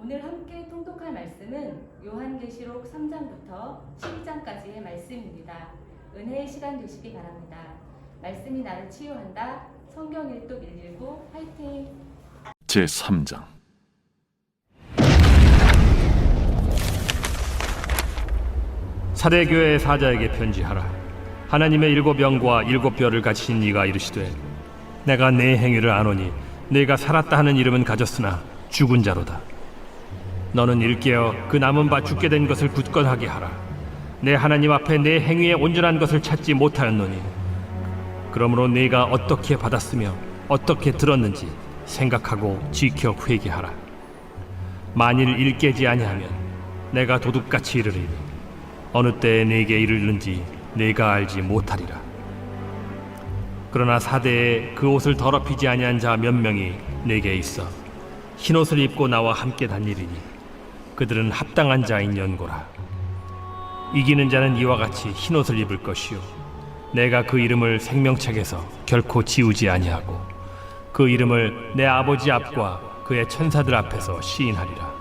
오늘 함께 통독할 말씀은 요한계시록 3장부터 12장까지의 말씀입니다. 은혜의 시간 되시기 바랍니다. 말씀이 나를 치유한다. 성경 일독 119 화이팅! 제3장. 사대교회 사자에게 편지하라. 하나님의 일곱 영과 일곱 뼈를 가지신 이가 이르시되, 내가 네 행위를 아노니 네가 살았다 하는 이름은 가졌으나 죽은 자로다. 너는 일깨어 그 남은 바 죽게 된 것을 굳건하게 하라. 내 하나님 앞에 내 행위의 온전한 것을 찾지 못하였노니, 그러므로 네가 어떻게 받았으며 어떻게 들었는지 생각하고 지켜 회개하라. 만일 일깨지 아니하면 내가 도둑같이 이르리니 어느 때에 네게 이르는지 네가 알지 못하리라. 그러나 사대에 그 옷을 더럽히지 아니한 자 몇 명이 네게 있어 흰옷을 입고 나와 함께 다니리니 그들은 합당한 자인 연고라. 이기는 자는 이와 같이 흰옷을 입을 것이요 내가 그 이름을 생명책에서 결코 지우지 아니하고 그 이름을 내 아버지 앞과 그의 천사들 앞에서 시인하리라.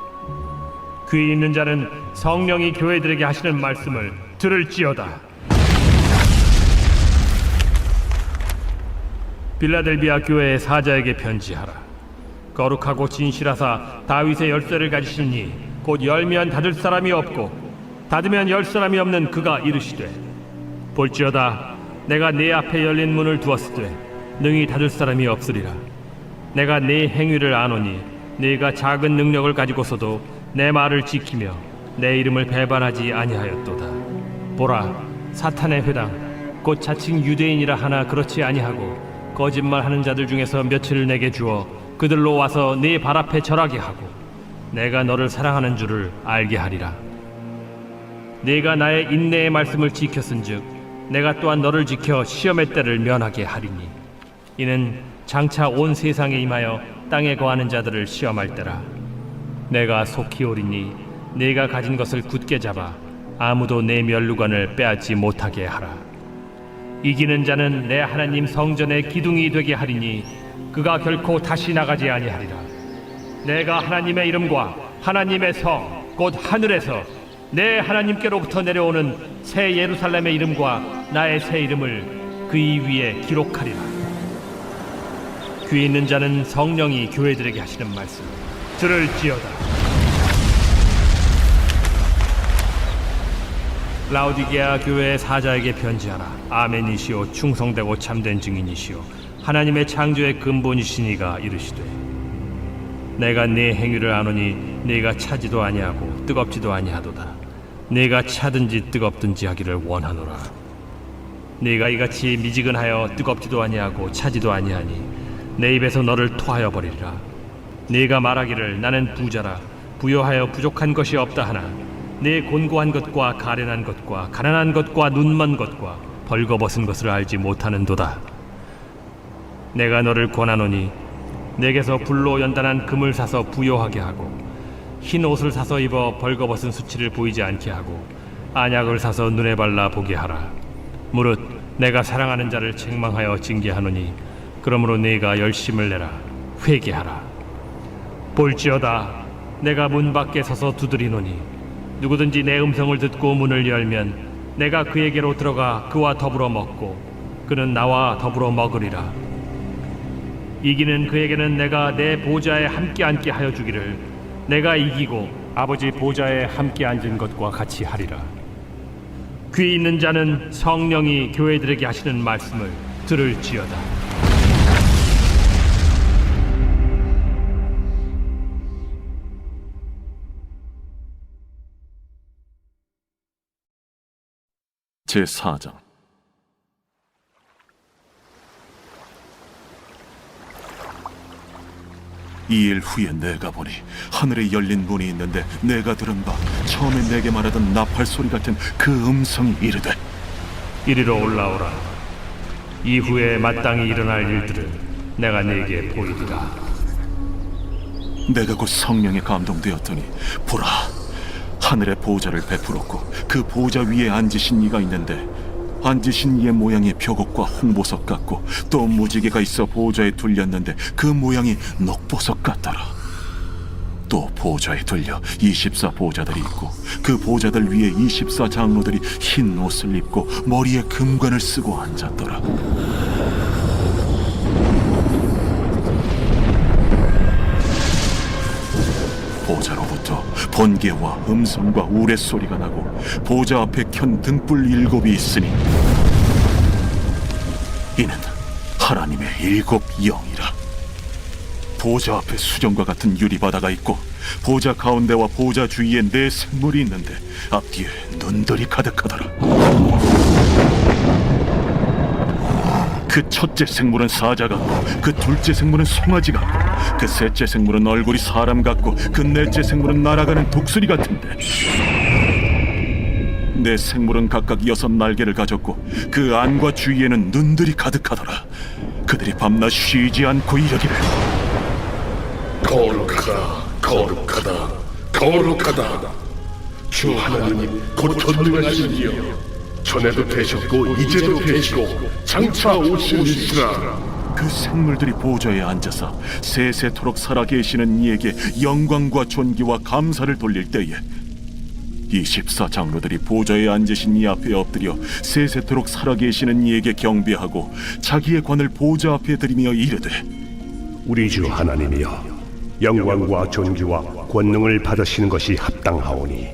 귀 있는 자는 성령이 교회들에게 하시는 말씀을 들을지어다. 빌라델비아 교회의 사자에게 편지하라. 거룩하고 진실하사 다윗의 열쇠를 가지신 이 곧 열면 닫을 사람이 없고 닫으면 열 사람이 없는 그가 이르시되, 볼지어다 내가 네 앞에 열린 문을 두었으되 능히 닫을 사람이 없으리라. 내가 네 행위를 아노니 네가 작은 능력을 가지고서도 내 말을 지키며 내 이름을 배반하지 아니하였도다. 보라, 사탄의 회당 곧 자칭 유대인이라 하나 그렇지 아니하고 거짓말하는 자들 중에서 몇을 내게 주어 그들로 와서 네 발 앞에 절하게 하고 내가 너를 사랑하는 줄을 알게 하리라. 네가 나의 인내의 말씀을 지켰은즉 내가 또한 너를 지켜 시험의 때를 면하게 하리니, 이는 장차 온 세상에 임하여 땅에 거하는 자들을 시험할 때라. 내가 속히 오리니 네가 가진 것을 굳게 잡아 아무도 내 면류관을 빼앗지 못하게 하라. 이기는 자는 내 하나님 성전의 기둥이 되게 하리니 그가 결코 다시 나가지 아니하리라. 내가 하나님의 이름과 하나님의 성 곧 하늘에서 내 하나님께로부터 내려오는 새 예루살렘의 이름과 나의 새 이름을 그이 위에 기록하리라. 귀 있는 자는 성령이 교회들에게 하시는 말씀 들을지어다. 라오디게아 교회의 사자에게 편지하라. 아멘이시오 충성되고 참된 증인이시오 하나님의 창조의 근본이신 이가 이르시되, 내가 네 행위를 아노니 네가 차지도 아니하고 뜨겁지도 아니하도다. 네가 차든지 뜨겁든지 하기를 원하노라. 네가 이같이 미지근하여 뜨겁지도 아니하고 차지도 아니하니 내 입에서 너를 토하여 버리리라. 네가 말하기를 나는 부자라 부요하여 부족한 것이 없다 하나 네 곤고한 것과 가련한 것과 가난한 것과 눈먼 것과 벌거벗은 것을 알지 못하는도다. 내가 너를 권하노니 내게서 불로 연단한 금을 사서 부요하게 하고 흰 옷을 사서 입어 벌거벗은 수치를 보이지 않게 하고 안약을 사서 눈에 발라 보게 하라. 무릇 내가 사랑하는 자를 책망하여 징계하노니 그러므로 네가 열심을 내라. 회개하라. 볼지어다 내가 문 밖에 서서 두드리노니 누구든지 내 음성을 듣고 문을 열면 내가 그에게로 들어가 그와 더불어 먹고 그는 나와 더불어 먹으리라. 이기는 그에게는 내가 내 보좌에 함께 앉게 하여 주기를 내가 이기고 아버지 보좌에 함께 앉은 것과 같이 하리라. 귀 있는 자는 성령이 교회들에게 하시는 말씀을 들을지어다. 제4장. 이 일 후에 내가 보니 하늘에 열린 문이 있는데 내가 들은 바 처음에 내게 말하던 나팔 소리 같은 그 음성이 이르되, 이리로 올라오라. 이후에 마땅히 일어날 일들을 내가 네게 보이리라. 내가 곧 성령에 감동되었더니 보라, 하늘의 보좌를 베풀었고 그 보좌 위에 앉으신 이가 있는데 앉으신 이의 모양이 벽옥과 홍보석 같고 또 무지개가 있어 보좌에 둘렸는데 그 모양이 녹보석 같더라. 또 보좌에 들려 24 보좌들이 있고 그 보좌들 위에 24 장로들이 흰 옷을 입고 머리에 금관을 쓰고 앉았더라. 보좌로부터 번개와 음성과 우레소리가 나고 보좌 앞에 켠 등불 7이 있으니 이는 하나님의 7 영이라. 보좌 앞에 수정과 같은 유리바다가 있고 보좌 가운데와 보좌 주위에 4 생물이 있는데 앞뒤에 눈들이 가득하더라. 그 첫째 생물은 사자 같고 그 둘째 생물은 송아지 같고 그 셋째 생물은 얼굴이 사람 같고 그 넷째 생물은 날아가는 독수리 같은데 4 생물은 각각 6 날개를 가졌고 그 안과 주위에는 눈들이 가득하더라. 그들이 밤낮 쉬지 않고 이르기를 거룩하다, 거룩하다, 거룩하다. 주 하나님 곧 전능하신 이여, 전에도 되셨고 이제도 되시고 장차 오시리시라. 그 생물들이 보좌에 앉아서 세세토록 살아계시는 이에게 영광과 존귀와 감사를 돌릴 때에 24 장로들이 보좌에 앉으신 이 앞에 엎드려 세세토록 살아계시는 이에게 경배하고 자기의 관을 보좌 앞에 들이며 이르되 우리 주 하나님이여, 영광과 존귀와 권능을 받으시는 것이 합당하오니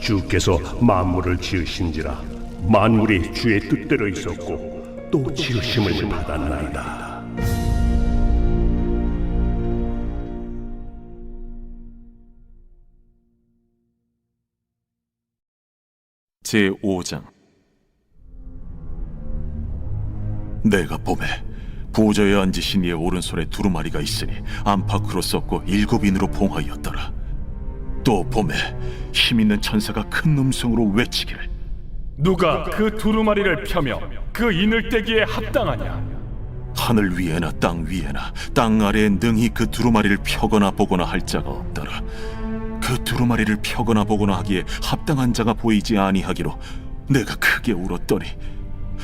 주께서 만물을 지으신지라 만물이 주의 뜻대로 있었고 또 지으심을 받았나이다. 제5장. 내가 보매 보좌에 앉으신 이의 오른손에 두루마리가 있으니 안팎으로 썼고 7인으로 봉하였더라. 또 보매 힘있는 천사가 큰 음성으로 외치기를 누가 그 두루마리를 펴며 그 인을 떼기에 합당하냐? 하늘 위에나 땅 위에나 땅 아래에 능히 그 두루마리를 펴거나 보거나 할 자가 없더라. 그 두루마리를 펴거나 보거나 하기에 합당한 자가 보이지 아니하기로 내가 크게 울었더니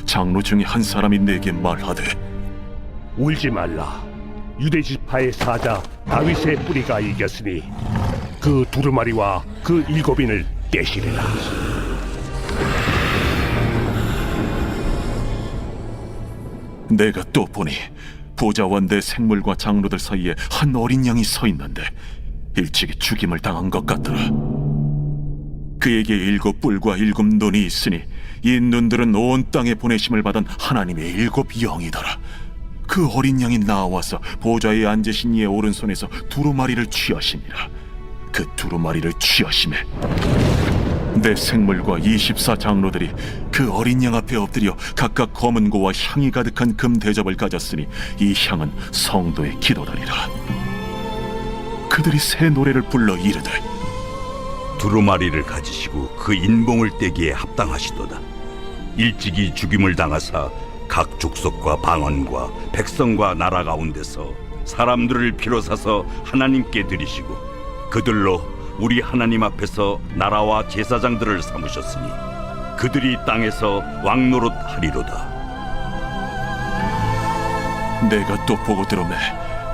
장로 중에 한 사람이 내게 말하되 울지 말라. 유대 지파의 사자 다윗의 뿌리가 이겼으니 그 두루마리와 그 7인을 떼시리라. 내가 또 보니 보좌와 4 생물과 장로들 사이에 한 어린 양이 서 있는데 일찍이 죽임을 당한 것 같더라. 그에게 7 뿔과 7 눈이 있으니 이 눈들은 온 땅에 보내심을 받은 하나님의 7 영이더라. 그 어린 양이 나와서 보좌에 앉으신 이의 오른손에서 두루마리를 취하시니라. 그 두루마리를 취하심에 4 생물과 24 장로들이 그 어린 양 앞에 엎드려 각각 검은 고와 향이 가득한 금 대접을 가졌으니 이 향은 성도의 기도다니라. 그들이 새 노래를 불러 이르되 두루마리를 가지시고 그 인봉을 떼기에 합당하시도다. 일찍이 죽임을 당하사 각 족속과 방언과 백성과 나라 가운데서 사람들을 피로 사서 하나님께 드리시고 그들로 우리 하나님 앞에서 나라와 제사장들을 삼으셨으니 그들이 땅에서 왕노릇 하리로다. 내가 또 보고 들으매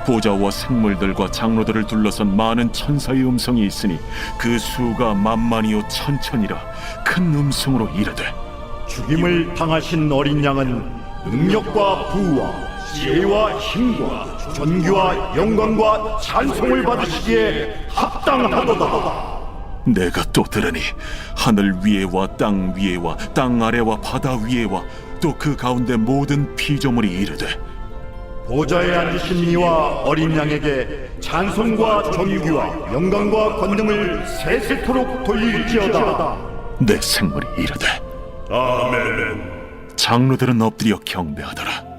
보좌와 생물들과 장로들을 둘러선 많은 천사의 음성이 있으니 그 수가 만만이요 천천이라 큰 음성으로 이르되 죽임을 당하신 어린 양은 능력과 부와 지혜와 힘과 존귀와 영광과 찬송을 받으시기에 합당하도다. 내가 또 들으니 하늘 위에와 땅 위에와 땅 아래와 바다 위에와 또 그 가운데 모든 피조물이 이르되 보좌에 앉으신 이와 어린 양에게 찬송과 존귀와 영광과 권능을 세세토록 돌릴지어다. 내 생물이 이르되 아멘. 장로들은 엎드려 경배하더라.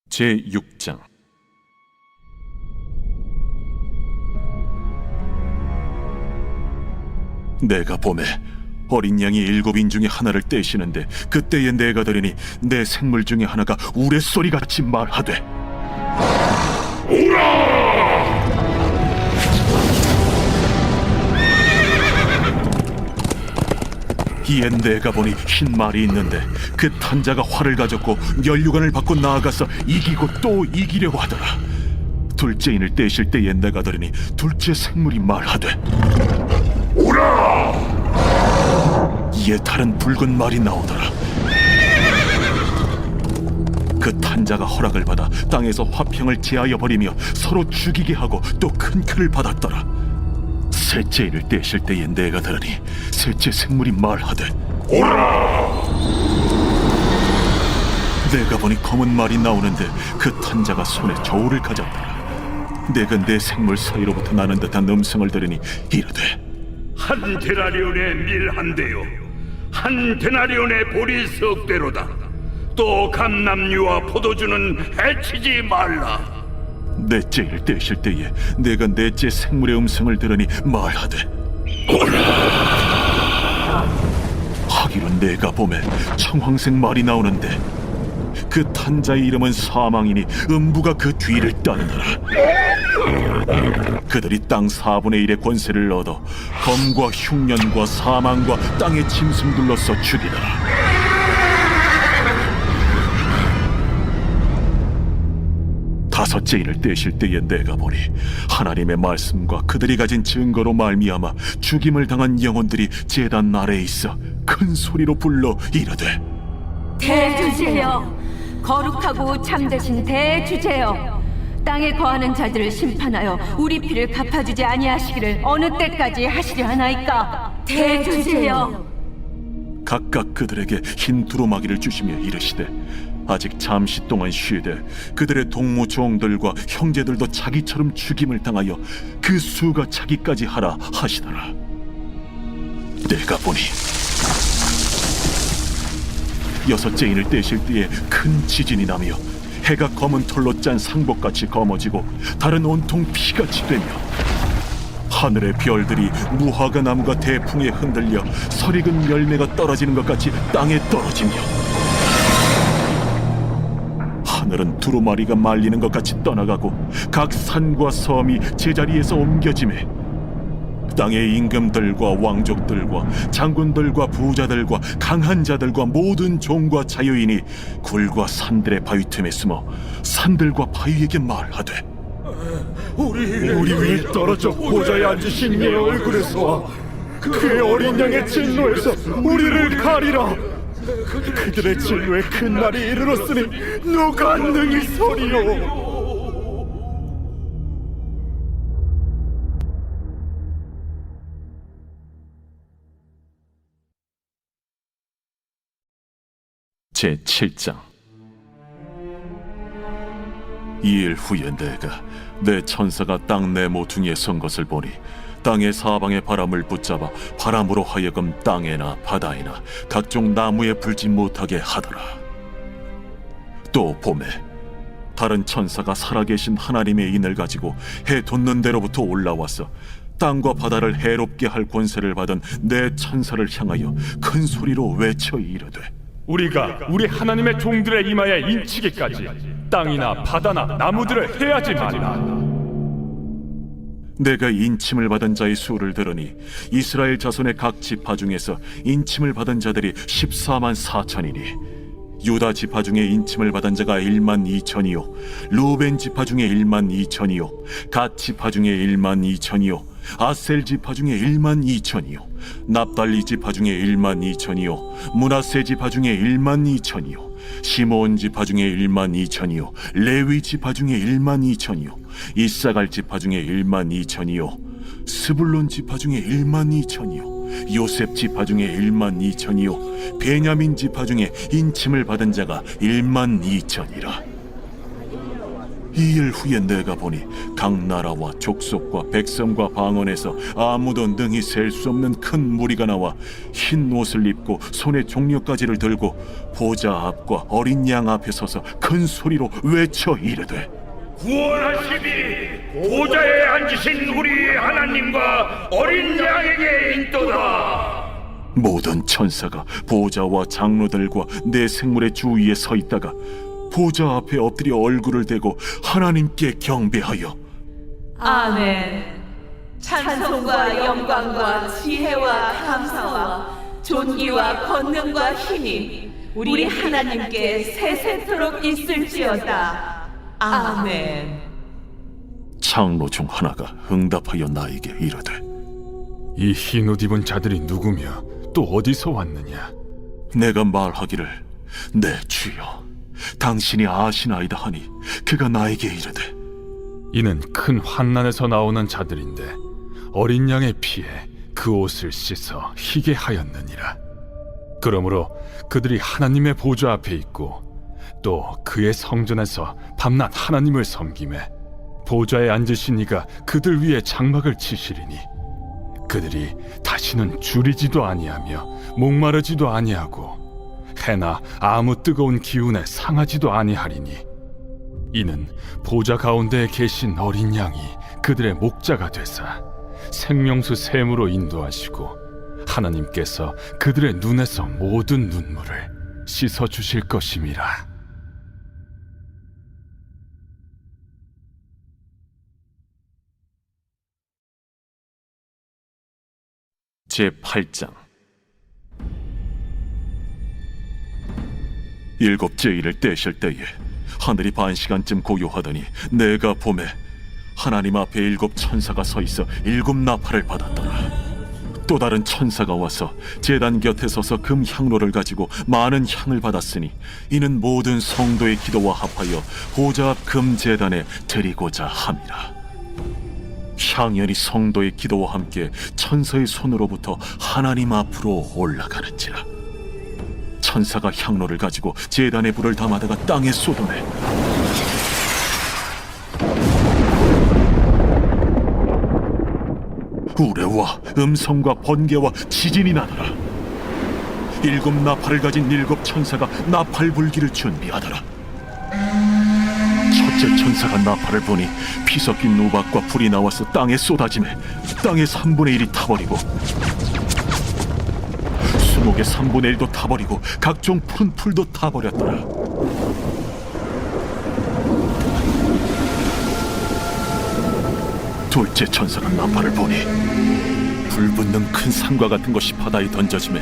제6장. 내가 보매 어린 양이 7인 중에 하나를 떼시는데 그때에 내가 들으니 내 생물 중에 하나가 우레소리같이 말하되 이에 내가 보니 흰 말이 있는데 그 탄자가 활을 가졌고 면류관을 받고 나아가서 이기고 또 이기려고 하더라. 둘째 인을 떼실 때에 내가 들으니 둘째 생물이 말하되 오라! 이에 다른 붉은 말이 나오더라. 그 탄자가 허락을 받아 땅에서 화평을 제하여 버리며 서로 죽이게 하고 또 큰 칼을 받았더라. 셋째 인을 떼실 때에 내가 들으니 셋째 생물이 말하되 오라! 내가 보니 검은 말이 나오는데 그 탄자가 손에 저울을 가졌더라. 내가 내 생물 사이로부터 나는 듯한 음성을 들으니 이르되 한 데나리온의 밀 한 대요, 한 데나리온의 보리 석 대로다. 또 감람류와 포도주는 해치지 말라. 넷째 인을 떼실 때에 내가 넷째 생물의 음성을 들으니 말하되 오라! 하기로 내가 봄에 청황색 말이 나오는데 그 탄자의 이름은 사망이니 음부가 그 뒤를 따르더라. 그들이 땅 4분의 1의 권세를 얻어 검과 흉년과 사망과 땅의 짐승들로서 죽이더라. 다섯째 인을 떼실 때에 내가 보니 하나님의 말씀과 그들이 가진 증거로 말미암아 죽임을 당한 영혼들이 제단 아래에 있어 큰 소리로 불러 이르되 대주제여, 거룩하고 참되신 대주제여, 땅에 거하는 자들을 심판하여 우리 피를 갚아주지 아니하시기를 어느 때까지 하시려 하나이까. 대주제여. 각각 그들에게 흰 두루마기를 주시며 이르시되 아직 잠시 동안 쉬되 그들의 동무 종들과 형제들도 자기처럼 죽임을 당하여 그 수가 차기까지 하라 하시더라. 내가 보니 여섯째 인을 떼실 때에 큰 지진이 나며 해가 검은 털로 짠 상복같이 검어지고 달은 온통 피같이 되며 하늘의 별들이 무화과 나무가 대풍에 흔들려 설익은 열매가 떨어지는 것 같이 땅에 떨어지며 하늘은 두루마리가 말리는 것 같이 떠나가고 각 산과 섬이 제자리에서 옮겨지매 땅의 임금들과 왕족들과 장군들과 부자들과 강한 자들과 모든 종과 자유인이 굴과 산들의 바위 틈에 숨어 산들과 바위에게 말하되 우리 위에 떨어져 보좌에 앉으신 이의 얼굴에서와 그의 어린 양의 진노에서 우리를 가리라. 그들의 진노에 큰 날이 이르렀으니 누가 능히 서리요. 제7장. 이일 후에 내가 내 천사가 땅 내 모퉁이에 선 것을 보니 땅의 사방의 바람을 붙잡아 바람으로 하여금 땅에나 바다에나 각종 나무에 불지 못하게 하더라. 또 봄에 다른 천사가 살아계신 하나님의 인을 가지고 해 돋는 데로부터 올라와서 땅과 바다를 해롭게 할 권세를 받은 내 천사를 향하여 큰 소리로 외쳐 이르되 우리가 우리 하나님의 종들의 이마에 인치기까지 땅이나 바다나 나무들을 해하지 말라. 내가 인침을 받은 자의 수를 들으니 이스라엘 자손의 각 지파 중에서 인침을 받은 자들이 14만 4천이니 유다 지파 중에 인침을 받은 자가 1만 2천이요 루벤 지파 중에 1만 2천이요 갓 지파 중에 1만 2천이요 아셀 지파 중에 1만 2천이요 납달리 지파 중에 1만 2천이요 므낫세 지파 중에 1만 2천이요 시므온 지파 중에 1만 2천이요 레위 지파 중에 1만 2천이요 이사갈 지파 중에 1만 2천이요 스불론 지파 중에 1만 2천이요 요셉 지파 중에 1만 2천이요 베냐민 지파 중에 인침을 받은 자가 1만 2천이라. 이일 후에 내가 보니 각 나라와 족속과 백성과 방언에서 아무도 능히 셀 수 없는 큰 무리가 나와 흰 옷을 입고 손에 종려가지를 들고 보좌 앞과 어린 양 앞에 서서 큰 소리로 외쳐 이르되 구원하시니 보좌에 앉으신 우리 하나님과 어린 양에게 있도다. 모든 천사가 보좌와 장로들과 내 생물의 주위에 서 있다가 보좌 앞에 엎드려 얼굴을 대고 하나님께 경배하여 아멘. 찬송과 영광과 지혜와 감사와 존귀와 권능과 힘이 우리 하나님께 세세토록 있을지어다. 아멘. 장로 중 하나가 응답하여 나에게 이르되 이 흰 옷 입은 자들이 누구며 또 어디서 왔느냐? 내가 말하기를 내 주여 당신이 아시나이다 하니 그가 나에게 이르되 이는 큰 환난에서 나오는 자들인데 어린 양의 피에 그 옷을 씻어 희게 하였느니라. 그러므로 그들이 하나님의 보좌 앞에 있고 또 그의 성전에서 밤낮 하나님을 섬기매 보좌에 앉으신 이가 그들 위에 장막을 치시리니 그들이 다시는 줄이지도 아니하며 목마르지도 아니하고 해나 아무 뜨거운 기운에 상하지도 아니하리니 이는 보좌 가운데에 계신 어린 양이 그들의 목자가 되사 생명수 샘으로 인도하시고 하나님께서 그들의 눈에서 모든 눈물을 씻어 주실 것임이라. 제8장 일곱째 일을 떼실 때에 하늘이 반시간쯤 고요하더니 내가 보매 하나님 앞에 7 천사가 서 있어 7 나팔을 받았더라. 또 다른 천사가 와서 제단 곁에 서서 금 향로를 가지고 많은 향을 받았으니 이는 모든 성도의 기도와 합하여 보좌 앞 금 제단에 드리고자 함이라. 향연이 성도의 기도와 함께 천사의 손으로부터 하나님 앞으로 올라가는지라. 천사가 향로를 가지고 제단에 불을 담아다가 땅에 쏟아내 우레와 음성과 번개와 지진이 나더라. 7 나팔을 가진 7 천사가 나팔 불기를 준비하더라. 첫째 천사가 나팔을 보니 피 섞인 우박과 불이 나와서 땅에 쏟아지매 땅의 3분의 1이 타버리고 수목의 3분의 1도 타버리고 각종 푸른 풀도 타버렸더라. 둘째 천사가 나팔을 보니 불붙는 큰 산과 같은 것이 바다에 던져지매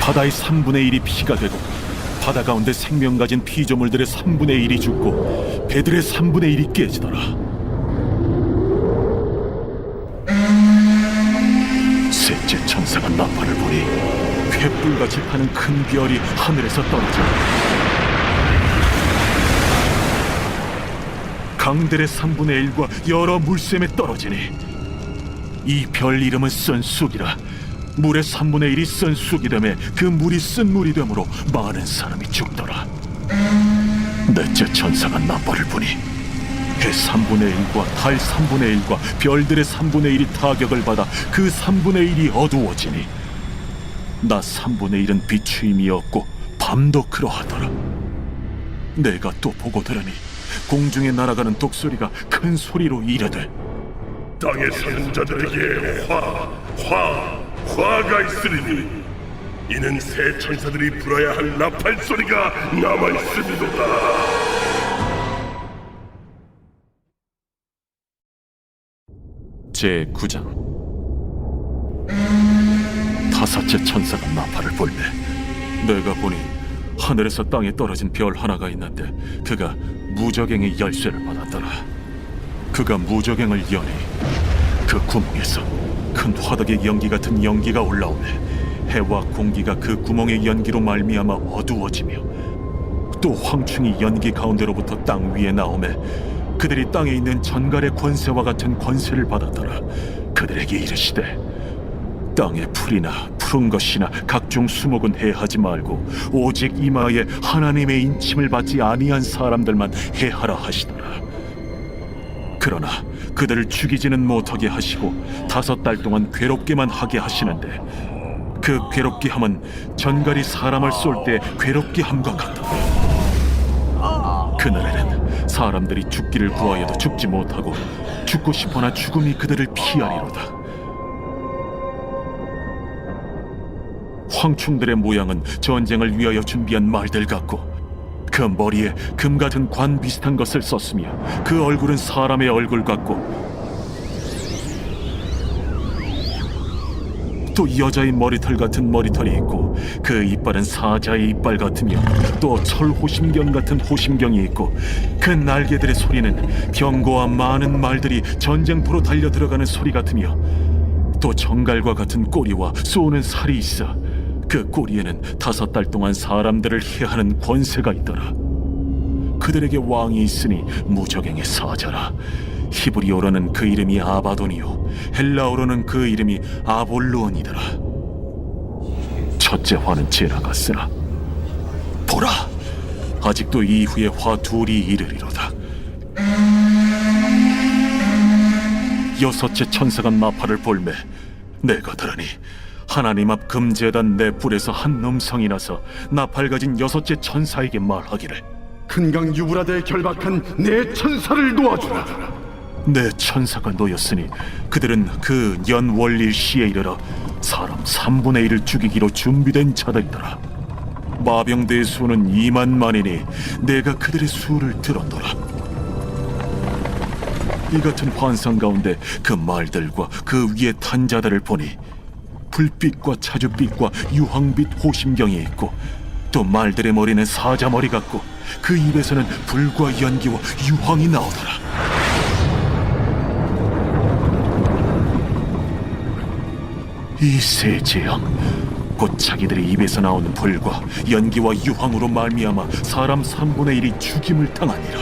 바다의 3분의 1이 피가 되고 바다 가운데 생명 가진 피조물들의 3분의 1이 죽고 배들의 3분의 1이 깨지더라. 셋째 천사가 나팔을 보니 횃불같이 파는 큰 별이 하늘에서 떨어져 강들의 3분의 1과 여러 물샘에 떨어지니 이 별 이름은 쓴 쑥이라. 물의 3분의 1이 쓴 쑥이 되매 그 물이 쓴 물이 되므로 많은 사람이 죽더라. 넷째 천사가 나팔을 부니 해 3분의 1과 달 3분의 1과 별들의 3분의 1이 타격을 받아 그 3분의 1이 어두워지니 낮 3분의 1은 비추임이 없고 밤도 그러하더라. 내가 또 보고 들으니 공중에 날아가는 독수리가 큰 소리로 이르되 땅에 사는 자들에게 화가 있으리니 이는 새 천사들이 불어야 할 나팔 소리가 남아있음이로다. 제9장 다섯째 천사가 나팔을 불매 내가 보니 하늘에서 땅에 떨어진 별 하나가 있는데 그가 무저갱의 열쇠를 받았더라. 그가 무저갱을 여니 그 구멍에서 큰 화덕의 연기 같은 연기가 올라오매 해와 공기가 그 구멍의 연기로 말미암아 어두워지며 또 황충이 연기 가운데로부터 땅 위에 나오매 그들이 땅에 있는 전갈의 권세와 같은 권세를 받았더라. 그들에게 이르시되 땅의 풀이나 푸른 것이나 각종 수목은 해하지 말고 오직 이마에 하나님의 인침을 받지 아니한 사람들만 해하라 하시더라. 그러나 그들을 죽이지는 못하게 하시고 5달 동안 괴롭게만 하게 하시는데 그 괴롭게 함은 전갈이 사람을 쏠 때 괴롭게 함과 같더라. 그날에는 사람들이 죽기를 구하여도 죽지 못하고 죽고 싶어나 죽음이 그들을 피하리로다. 황충들의 모양은 전쟁을 위하여 준비한 말들 같고 그 머리에 금 같은 관 비슷한 것을 썼으며 그 얼굴은 사람의 얼굴 같고 또 여자의 머리털 같은 머리털이 있고 그 이빨은 사자의 이빨 같으며 또 철호심경 같은 호심경이 있고 그 날개들의 소리는 병거와 많은 말들이 전쟁터로 달려 들어가는 소리 같으며 또 정갈과 같은 꼬리와 쏘는 살이 있어 그 꼬리에는 5달 동안 사람들을 해하는 권세가 있더라. 그들에게 왕이 있으니 무적행의 사자라. 히브리어로는 그 이름이 아바돈이요 헬라어로는 그 이름이 아볼루온이더라. 첫째 화는 지나갔으나 보라, 아직도 이후에 화 둘이 이르리로다. 여섯째 천사가 나팔을 볼매 내가 들으니 하나님 앞 금제단 내 뿔에서 한 음성이 나서 나팔 가진 여섯째 천사에게 말하기를 큰강 유브라데에 결박한 내 천사를 놓아주라. 내 천사가 놓였으니 그들은 그 연월일 시에 이르러 사람 3분의 1을 죽이기로 준비된 자들이더라. 마병대의 수는 2만만이니 내가 그들의 수를 들었더라. 이 같은 환상 가운데 그 말들과 그 위에 탄 자들을 보니 불빛과 차주빛과 유황빛 호심경이 있고 또 말들의 머리는 사자 머리 같고 그 입에서는 불과 연기와 유황이 나오더라. 이 세 재앙 곧 자기들의 입에서 나오는 불과 연기와 유황으로 말미암아 사람 3분의 1이 죽임을 당하니라.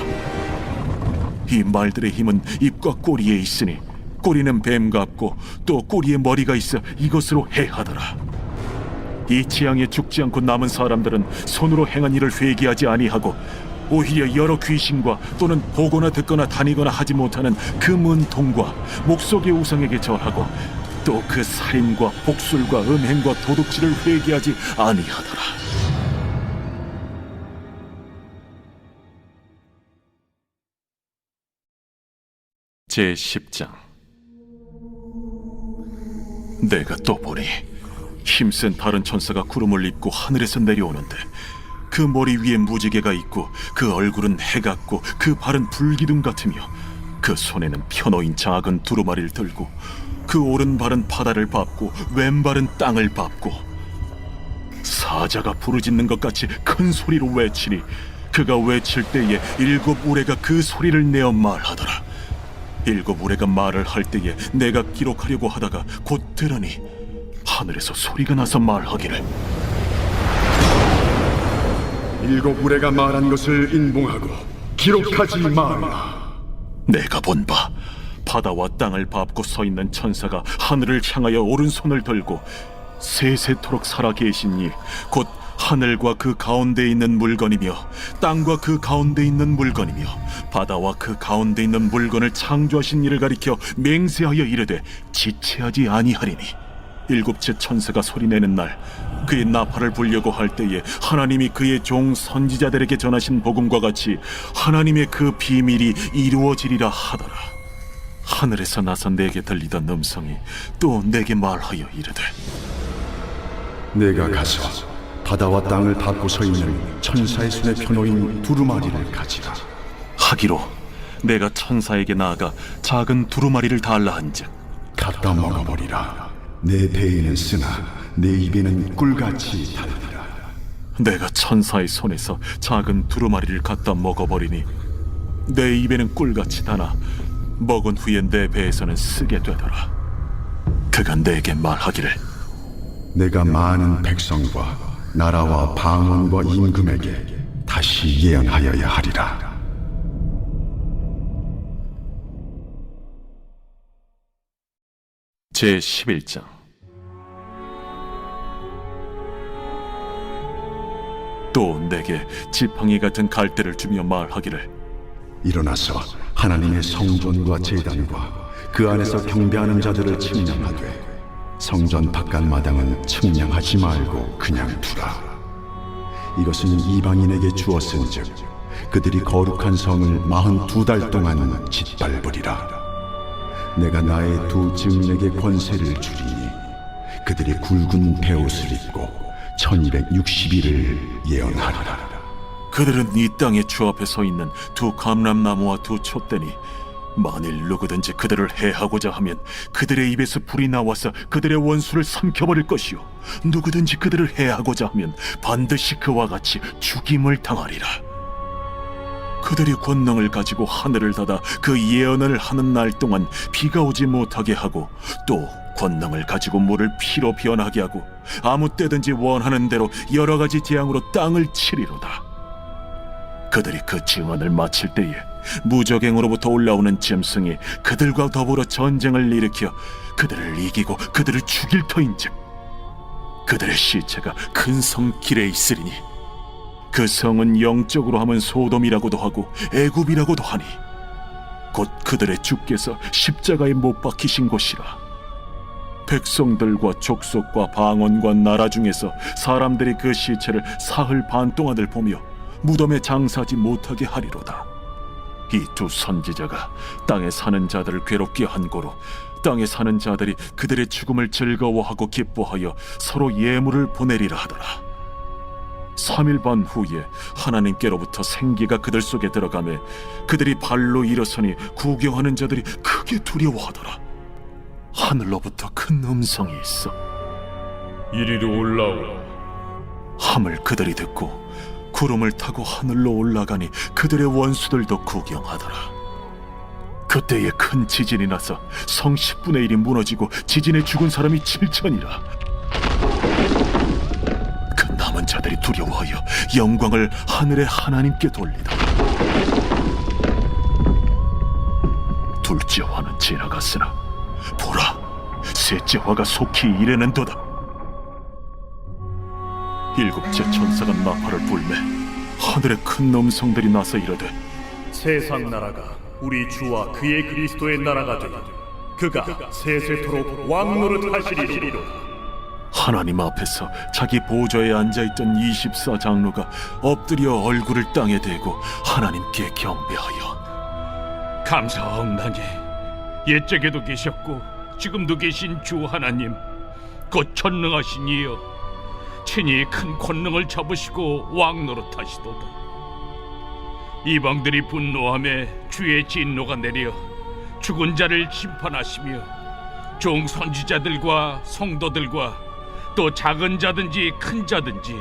이 말들의 힘은 입과 꼬리에 있으니 꼬리는 뱀 같고 또 꼬리에 머리가 있어 이것으로 해하더라. 이 재앙에 죽지 않고 남은 사람들은 손으로 행한 일을 회개하지 아니하고 오히려 여러 귀신과 또는 보거나 듣거나 다니거나 하지 못하는 그 문통과 목석의 우상에게 절하고 또 그 살인과 복술과 음행과 도둑질을 회개하지 아니하더라. 제10장. 내가 또 보니 힘센 다른 천사가 구름을 입고 하늘에서 내려오는데 그 머리 위에 무지개가 있고 그 얼굴은 해 같고 그 발은 불기둥 같으며 그 손에는 펴놓인 작은 두루마리를 들고 그 오른발은 바다를 밟고 왼발은 땅을 밟고 사자가 부르짖는 것 같이 큰 소리로 외치니 그가 외칠 때에 7 우레가 그 소리를 내어 말하더라. 7 우레가 말을 할 때에 내가 기록하려고 하다가 곧 들으니 하늘에서 소리가 나서 말하기를 7 우레가 말한 것을 인봉하고 기록하지 말라. 내가 본 바 바다와 땅을 밟고 서 있는 천사가 하늘을 향하여 오른손을 들고 세세토록 살아 계시니 곧 하늘과 그 가운데 있는 물건이며 땅과 그 가운데 있는 물건이며 바다와 그 가운데 있는 물건을 창조하신 이를 가리켜 맹세하여 이르되 지체하지 아니하리니 7째 천사가 소리내는 날 그의 나팔을 불려고 할 때에 하나님이 그의 종 선지자들에게 전하신 복음과 같이 하나님의 그 비밀이 이루어지리라 하더라. 하늘에서 나서 내게 들리던 음성이 또 내게 말하여 이르되 내가 가서 바다와 땅을 밟고 서 있는 천사의 손에 펴놓인 두루마리를 가지라 하기로 내가 천사에게 나아가 작은 두루마리를 달라 한즉 갖다 먹어버리라. 내 배에는 쓰나 내 입에는 꿀같이 달리라. 내가 천사의 손에서 작은 두루마리를 갖다 먹어버리니 내 입에는 꿀같이 다나 먹은 후에 내 배에서는 쓰게 되더라. 그가 내게 말하기를 내가 많은 백성과 나라와 방언과 임금에게 다시 예언하여야 하리라. 제11장. 또 내게 지팡이 같은 갈대를 주며 말하기를 일어나서 하나님의 성전과 제단과 그 안에서 경배하는 자들을 측량하되 성전 바깥 마당은 측량하지 말고 그냥 두라. 이것은 이방인에게 주었은즉 그들이 거룩한 성을 42달 동안 짓밟으리라. 내가 나의 두 증인에게 권세를 주리니 그들이 굵은 베옷을 입고 1260일을 예언하리라. 그들은 이 땅의 주 앞에 서 있는 두 감람나무와 두 촛대니 만일 누구든지 그들을 해하고자 하면 그들의 입에서 불이 나와서 그들의 원수를 삼켜버릴 것이요 누구든지 그들을 해하고자 하면 반드시 그와 같이 죽임을 당하리라. 그들이 권능을 가지고 하늘을 닫아 그 예언을 하는 날 동안 비가 오지 못하게 하고 또 권능을 가지고 물을 피로 변하게 하고 아무 때든지 원하는 대로 여러 가지 재앙으로 땅을 치리로다. 그들이 그 증언을 마칠 때에 무적행으로부터 올라오는 짐승이 그들과 더불어 전쟁을 일으켜 그들을 이기고 그들을 죽일 터인즉 그들의 시체가 큰 성 길에 있으리니 그 성은 영적으로 하면 소돔이라고도 하고 애굽이라고도 하니 곧 그들의 주께서 십자가에 못 박히신 곳이라. 백성들과 족속과 방언과 나라 중에서 사람들이 그 시체를 사흘 반 동안을 보며 무덤에 장사하지 못하게 하리로다. 이 두 선지자가 땅에 사는 자들을 괴롭게 한 고로 땅에 사는 자들이 그들의 죽음을 즐거워하고 기뻐하여 서로 예물을 보내리라 하더라. 3일 반 후에 하나님께로부터 생기가 그들 속에 들어가매 그들이 발로 일어서니 구경하는 자들이 크게 두려워하더라. 하늘로부터 큰 음성이 있어 이리로 올라오라. 함을 그들이 듣고 구름을 타고 하늘로 올라가니 그들의 원수들도 구경하더라. 그때에 큰 지진이 나서 성 10분의 1이 무너지고 지진에 죽은 사람이 7천이라. 그 남은 자들이 두려워하여 영광을 하늘의 하나님께 돌리다. 둘째 화는 지나갔으나 보라, 셋째 화가 속히 이르는도다. 일곱째 천사가 나팔을 불매 하늘에 큰 음성들이 나서 이르되 세상 나라가 우리 주와 그의 그리스도의 나라가 되니 그가 세세토록 왕노릇하시리로다. 하나님 앞에서 자기 보좌에 앉아있던 24장로가 엎드려 얼굴을 땅에 대고 하나님께 경배하여 감사하옵나니 옛적에도 계셨고 지금도 계신 주 하나님 곧 전능하신 이여 친히 큰 권능을 잡으시고 왕노릇하시도다. 이방들이 분노하며 주의 진노가 내려 죽은 자를 심판하시며 종 선지자들과 성도들과 또 작은 자든지 큰 자든지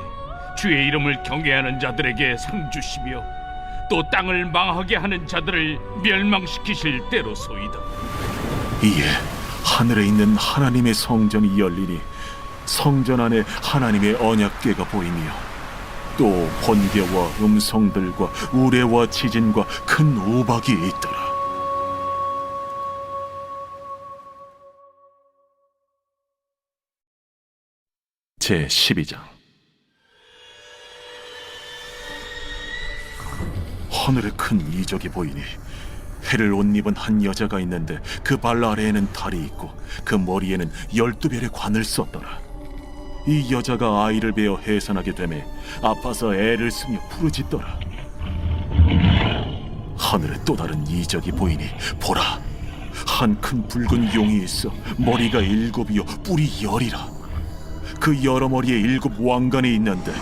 주의 이름을 경외하는 자들에게 상 주시며 또 땅을 망하게 하는 자들을 멸망시키실 때로소이다. 이에 하늘에 있는 하나님의 성전이 열리니 성전 안에 하나님의 언약궤가 보이며 또 번개와 음성들과 우레와 지진과 큰 우박이 있더라. 제 12장. 하늘에 큰 이적이 보이니 해를 옷 입은 한 여자가 있는데 그 발 아래에는 달이 있고 그 머리에는 12별의 관을 썼더라. 이 여자가 아이를 베어 해산하게 되매 아파서 애를 쓰며 부르짖더라. 하늘에 또 다른 이적이 보이니 보라, 한 큰 붉은 용이 있어 머리가 7이요 뿔이 10이라. 그 여러 머리에 7 왕관이 있는데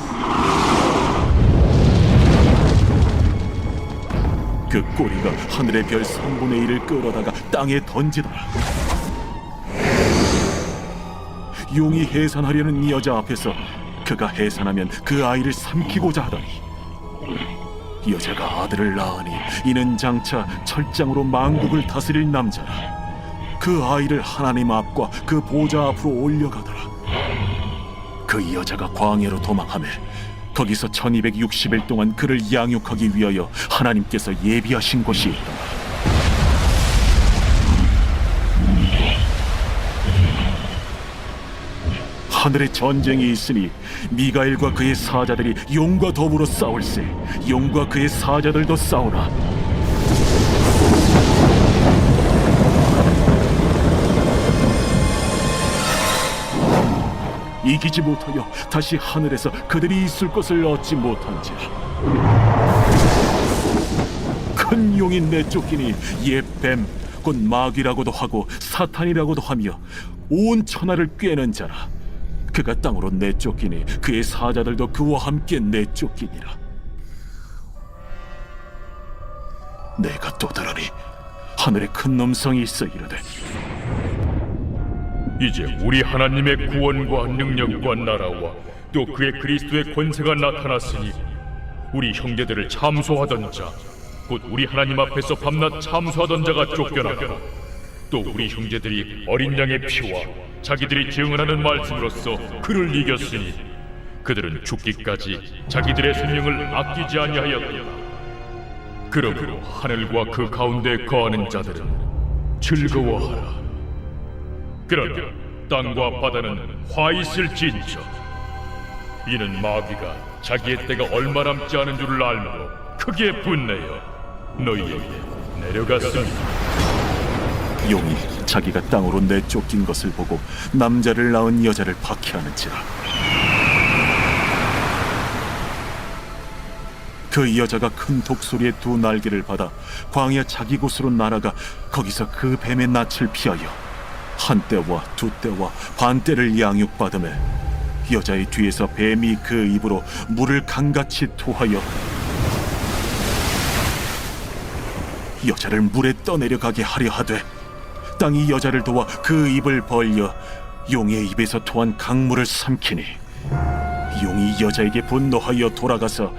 그 꼬리가 하늘의 별 3분의 1을 끌어다가 땅에 던지더라. 용이 해산하려는 이 여자 앞에서 그가 해산하면 그 아이를 삼키고자 하더니 여자가 아들을 낳으니 이는 장차 철장으로 만국을 다스릴 남자라. 그 아이를 하나님 앞과 그 보좌 앞으로 올려가더라. 그 여자가 광야로 도망하며 거기서 1260일 동안 그를 양육하기 위하여 하나님께서 예비하신 곳이 있더라. 하늘에 전쟁이 있으니 미가엘과 그의 사자들이 용과 더불어 싸울세. 용과 그의 사자들도 싸우나 이기지 못하여 다시 하늘에서 그들이 있을 것을 얻지 못한지라. 큰 용이 내쫓기니 옛 뱀 곧 마귀라고도 하고 사탄이라고도 하며 온 천하를 꿰는 자라. 그가 땅으로 내쫓기니 그의 사자들도 그와 함께 내쫓기니라. 내가 또 들으니 하늘에 큰 음성이 있어 이르되 이제 우리 하나님의 구원과 능력과 나라와 또 그의 그리스도의 권세가 나타났으니 우리 형제들을 참소하던 자, 곧 우리 하나님 앞에서 밤낮 참소하던 자가 쫓겨나고 또 우리 형제들이 어린 양의 피와 자기들이 증언하는 말씀으로써 그를 이겼으니 그들은 죽기까지 자기들의 생명을 아끼지 아니하였다. 그러므로 하늘과 그 가운데 거하는 자들은 즐거워하라. 그러나 땅과 바다는 화 있을진저. 이는 마귀가 자기의 때가 얼마 남지 않은 줄을 알므로 크게 분내어 너희에게 내려갔습니다. 용이 자기가 땅으로 내쫓긴 것을 보고 남자를 낳은 여자를 박해하는지라. 그 여자가 큰 독소리의 두 날개를 받아 광야 자기 곳으로 날아가 거기서 그 뱀의 낯을 피하여 한 때와 두 때와 반 때를 양육받으며 여자의 뒤에서 뱀이 그 입으로 물을 강같이 토하여 여자를 물에 떠내려가게 하려 하되 땅이 여자를 도와 그 입을 벌려 용의 입에서 토한 강물을 삼키니 용이 여자에게 분노하여 돌아가서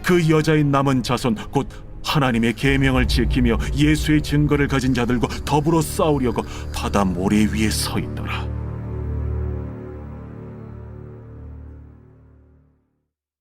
그 여자의 남은 자손 곧 하나님의 계명을 지키며 예수의 증거를 가진 자들과 더불어 싸우려고 바다 모래 위에 서 있더라.